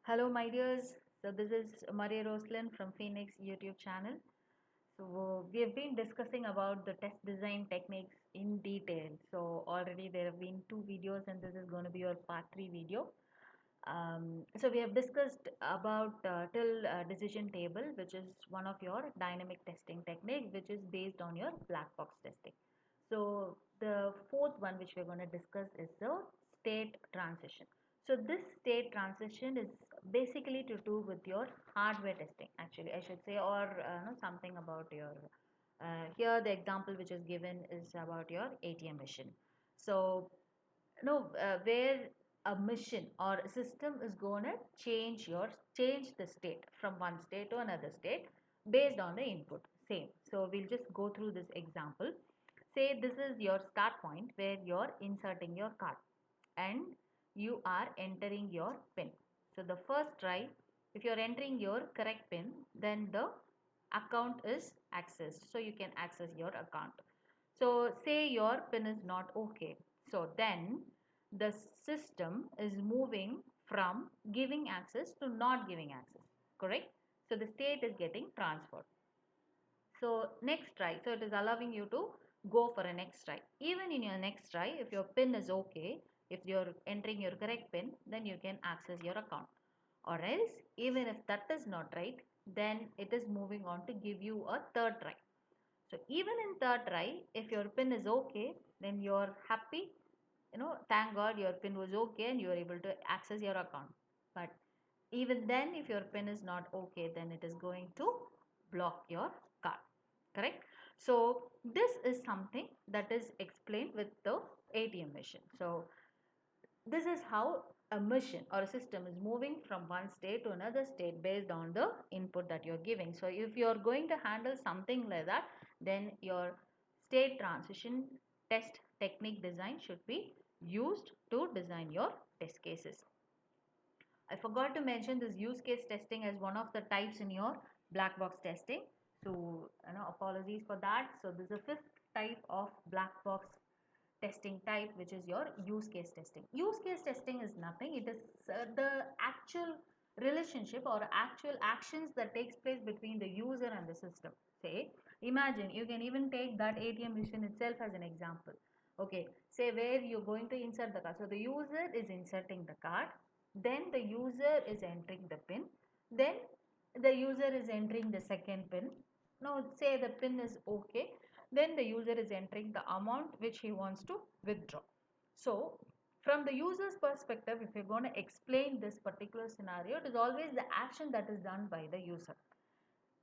Hello, my dears. So, this is Maria Roslyn from Phoenix YouTube channel. So, we have been discussing about the test design techniques in detail. So, already there have been two videos, and this is going to be your part 3 video. So, we have discussed about till decision table, which is one of your dynamic testing technique, which is based on your black box testing. So the fourth one which we're going to discuss is the state transition. So this state transition is basically to do with your hardware testing, actually I should say, or something about your here the example which is given is about your ATM machine. So where a machine or a system is going to change the state from one state to another state based on the input same. So we'll just go through this example. Say this is your start point where you're inserting your card and you are entering your pin. So the first try, if you're entering your correct pin, then the account is accessed, so you can access your account. So say your pin is not okay, so then the system is moving from giving access to not giving access, correct? So the state is getting transferred. So next try, so it is allowing you to go for a next try. Even in your next try, if your pin is okay, if you're entering your correct pin, then you can access your account. Or else, even if that is not right, then it is moving on to give you a third try. So even in third try, if your pin is okay, then you're happy. Thank God your pin was okay and you are able to access your account. But even then, if your pin is not okay, then it is going to block your card. Correct? So this is something that is explained with the ATM machine. So this is how a machine or a system is moving from one state to another state based on the input that you're giving. So if you're going to handle something like that, then your state transition test technique design should be used to design your test cases. I forgot to mention this use case testing as one of the types in your black box testing. So, apologies for that. So, this is the fifth type of black box testing type, which is your use case testing. Use case testing is nothing. It is the actual relationship or actual actions that takes place between the user and the system. Say, imagine you can even take that ATM machine itself as an example. Okay, say where you're going to insert the card. So the user is inserting the card, then the user is entering the pin, then the user is entering the second pin. Now say the pin is okay, then the user is entering the amount which he wants to withdraw. So from the user's perspective, if you're going to explain this particular scenario, it is always the action that is done by the user.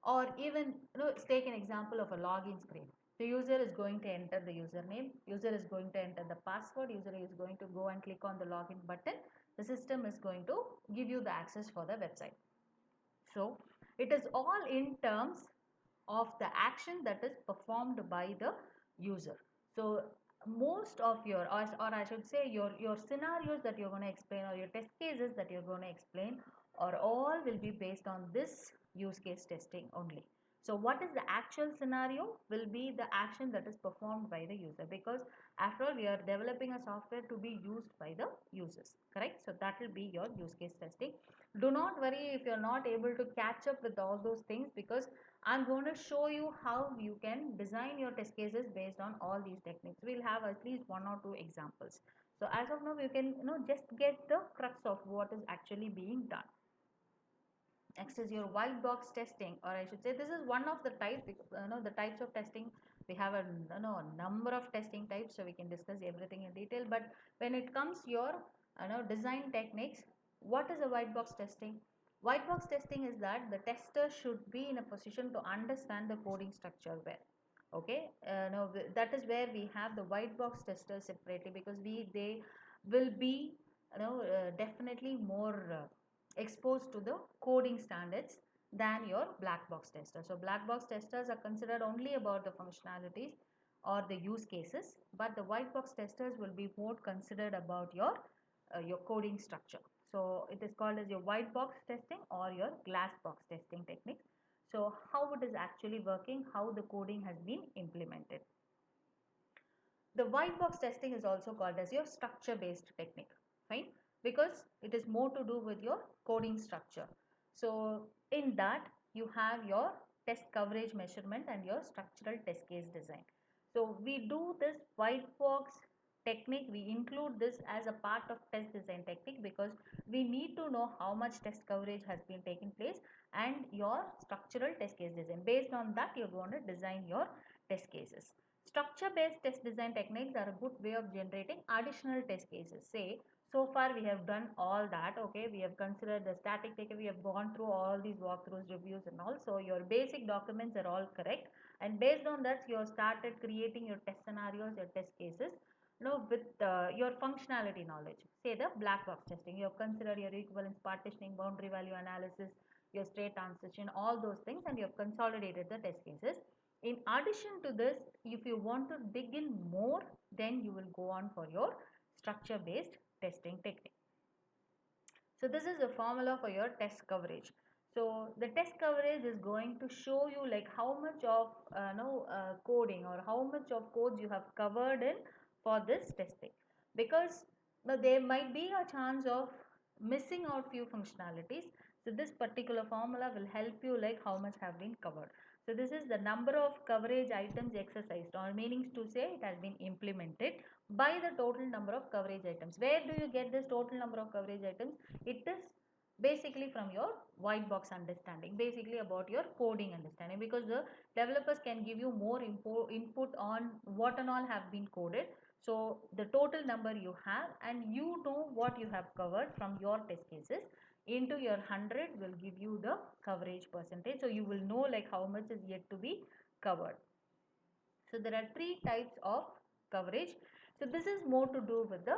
Or even, let's take an example of a login screen. The user is going to enter the username, user is going to enter the password, user is going to go and click on the login button. The system is going to give you the access for the website. So it is all in terms of the action that is performed by the user. So most of your, or I should say your scenarios that you're going to explain, or your test cases that you're going to explain, or all will be based on this use case testing only. So what is the actual scenario will be the action that is performed by the user, because after all we are developing a software to be used by the users, correct? So that will be your use case testing. Do not worry if you're not able to catch up with all those things, because I'm going to show you how you can design your test cases based on all these techniques. We'll have at least one or two examples. So as of now, you can just get the crux of what is actually being done. Next is your white box testing, or I should say this is one of the types. The types of testing, we have a number of testing types, so we can discuss everything in detail. But when it comes your design techniques, what is a white box testing? White box testing is that the tester should be in a position to understand the coding structure well. Okay, now that is where we have the white box testers separately, because they will be definitely more exposed to the coding standards than your black box tester. So black box testers are considered only about the functionalities or the use cases, but the white box testers will be more considered about your coding structure. So it is called as your white box testing or your glass box testing technique. So how it is actually working, how the coding has been implemented. The white box testing is also called as your structure based technique, fine. because it is more to do with your coding structure. So in that you have your test coverage measurement and your structural test case design. So we do this white box technique, we include this as a part of test design technique because we need to know how much test coverage has been taking place and your structural test case design. Based on that, you're going to design your test cases. Structure based test design techniques are a good way of generating additional test cases. Say, so far we have done all that, okay, we have considered the static data, we have gone through all these walkthroughs, reviews and all, so your basic documents are all correct, and based on that you have started creating your test scenarios, your test cases, with your functionality knowledge. Say the black box testing, you have considered your equivalence partitioning, boundary value analysis, your state transition, all those things, and you have consolidated the test cases. In addition to this, if you want to dig in more, then you will go on for your structure based testing technique. So this is the formula for your test coverage. So the test coverage is going to show you like how much of coding or how much of codes you have covered in for this testing, because there might be a chance of missing out few functionalities. So this particular formula will help you like how much have been covered. So this is the number of coverage items exercised, or meanings to say it has been implemented by the total number of coverage items. Where do you get this total number of coverage items? It is basically from your white box understanding, basically about your coding understanding, because the developers can give you more input on what and all have been coded. So the total number you have, and you know what you have covered from your test cases into your 100 will give you the coverage percentage. So you will know like how much is yet to be covered. So there are three types of coverage. So this is more to do with the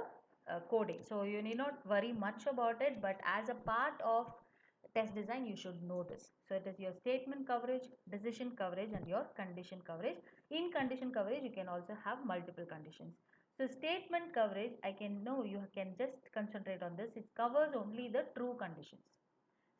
coding. So you need not worry much about it, but as a part of test design, you should know this. So it is your statement coverage, decision coverage, and your condition coverage. In condition coverage, you can also have multiple conditions. So statement coverage, I can know you can just concentrate on this. It covers only the true conditions.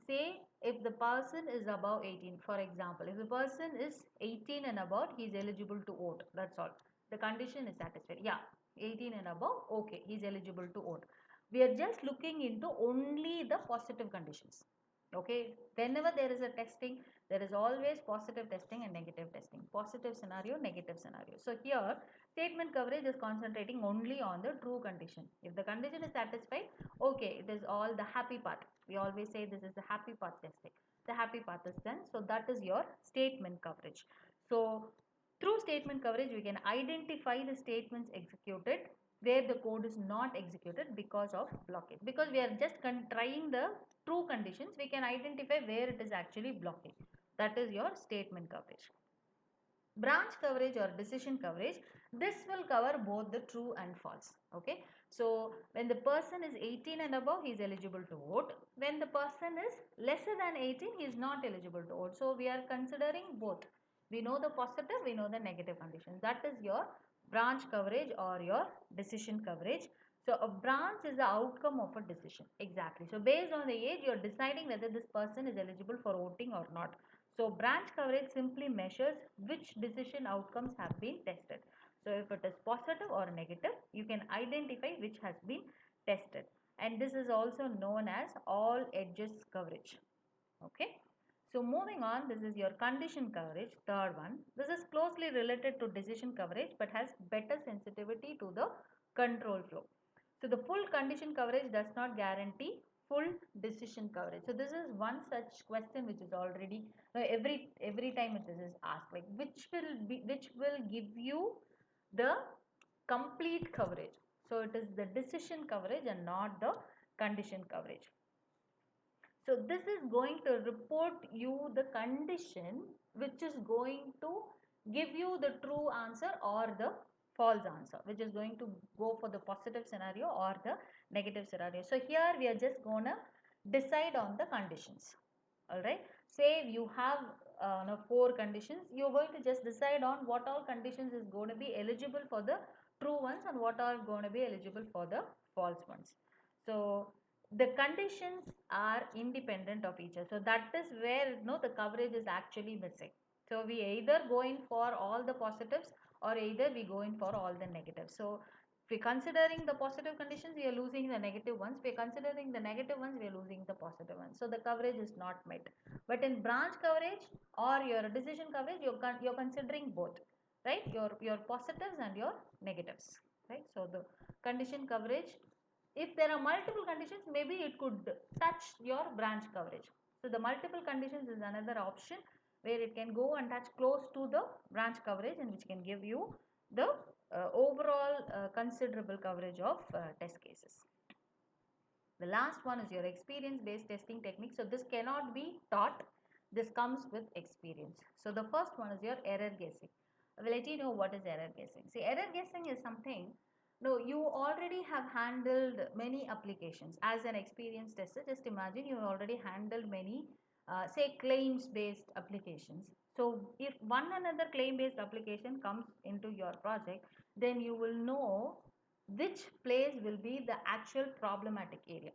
Say if the person is above 18, for example, if the person is 18 and above, he is eligible to vote. That's all. The condition is satisfied. Yeah, 18 and above, okay, he is eligible to vote. We are just looking into only the positive conditions. Okay, whenever there is a testing, there is always positive testing and negative testing. Positive scenario, negative scenario. So here, statement coverage is concentrating only on the true condition. If the condition is satisfied, okay, it is all the happy part. We always say this is the happy path testing. The happy path is done. So that is your statement coverage. So through statement coverage, we can identify the statements executed where the code is not executed because of blockage. Because we are just trying the true conditions, we can identify where it is actually blocking. That is your statement coverage. Branch coverage or decision coverage, this will cover both the true and false. Okay, so when the person is 18 and above, he is eligible to vote. When the person is lesser than 18, he is not eligible to vote. So we are considering both. We know the positive, we know the negative conditions. That is your branch coverage or your decision coverage. So a branch is the outcome of a decision. Exactly. So based on the age, you are deciding whether this person is eligible for voting or not. So branch coverage simply measures which decision outcomes have been tested. So if it is positive or negative, you can identify which has been tested. And this is also known as all edges coverage. Okay. So moving on, this is your condition coverage, third one. This is closely related to decision coverage but has better sensitivity to the control flow. So the full condition coverage does not guarantee full decision coverage. So this is one such question which is already every time it is asked, like which will give you the complete coverage. So it is the decision coverage and not the condition coverage. So this is going to report you the condition which is going to give you the true answer or the false answer, which is going to go for the positive scenario or the negative scenario. So here we are just going to decide on the conditions. Alright. Say you have four conditions. You're going to just decide on what all conditions is going to be eligible for the true ones and what are going to be eligible for the false ones. So the conditions are independent of each other. So that is where the coverage is actually missing. So we either go in for all the positives or either we go in for all the negatives. So we're considering the positive conditions, we are losing the negative ones. We're considering the negative ones, we are losing the positive ones. So the coverage is not met. But in branch coverage or your decision coverage, you're considering both, right? Your positives and your negatives, right? So the condition coverage, if there are multiple conditions, maybe it could touch your branch coverage. So the multiple conditions is another option where it can go and touch close to the branch coverage, and which can give you the overall considerable coverage of test cases. The last one is your experience based testing technique. So this cannot be taught, this comes with experience. So the first one is your error guessing. I will let you know what is error guessing. See, error guessing is something, no, you already have handled many applications as an experienced tester. Just imagine you already handled many say claims based applications. So if one another claim based application comes into your project, then you will know which place will be the actual problematic area,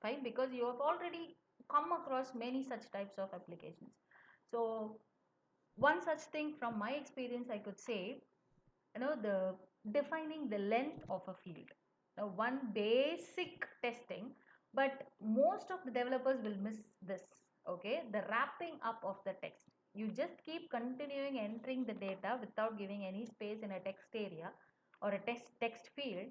right? Because you have already come across many such types of applications. So one such thing from my experience, I could say, the defining the length of a field. Now one basic testing, but most of the developers will miss this. Okay, the wrapping up of the text. You just keep continuing entering the data without giving any space in a text area or a text field.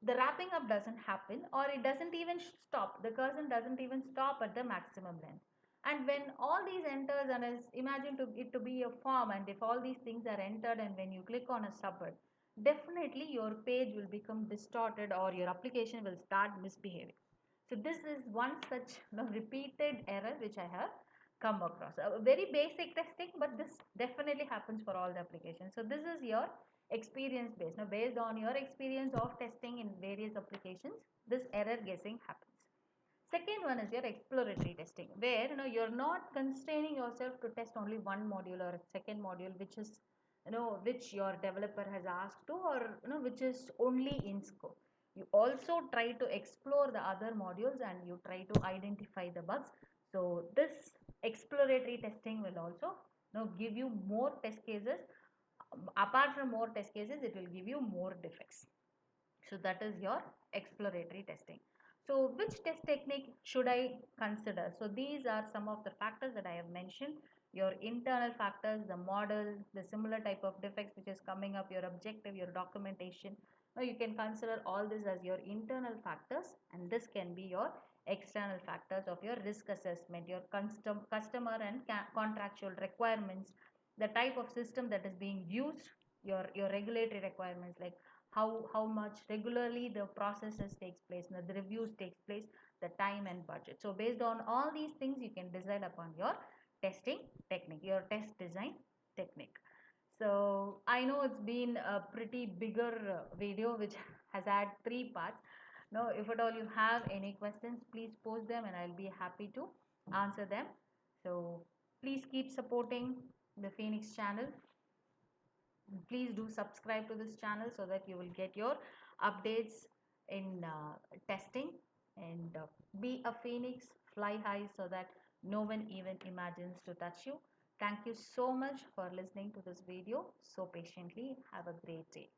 The wrapping up doesn't happen, or it doesn't even stop. The cursor doesn't even stop at the maximum length. And when all these enters, and is imagine it to be a form, and if all these things are entered and when you click on a submit, definitely your page will become distorted or your application will start misbehaving. So this is one such repeated error which I have come across. A very basic testing, but this definitely happens for all the applications. So this is your experience based. Now based on your experience of testing in various applications, this error guessing happens. Second one is your exploratory testing, where you're not constraining yourself to test only one module or a second module, which is which your developer has asked to, or which is only in scope. You also try to explore the other modules and you try to identify the bugs. So this exploratory testing will also give you more test cases. Apart from more test cases, it will give you more defects. So that is your exploratory testing. So which test technique should I consider? So these are some of the factors that I have mentioned. Your internal factors, the model, the similar type of defects which is coming up, your objective, your documentation. Now you can consider all this as your internal factors, and this can be your external factors of your risk assessment, your customer and contractual requirements, the type of system that is being used, your regulatory requirements, like how much regularly the processes takes place, the reviews takes place, the time and budget. So based on all these things, you can decide upon your testing technique, your test design technique. So I know it's been a pretty bigger video which has had 3 parts. Now if at all you have any questions, please post them and I'll be happy to answer them. So please keep supporting the Phoenix channel. Please do subscribe to this channel so that you will get your updates in testing, and be a phoenix, fly high so that no one even imagines to touch you. Thank you so much for listening to this video so patiently. Have a great day.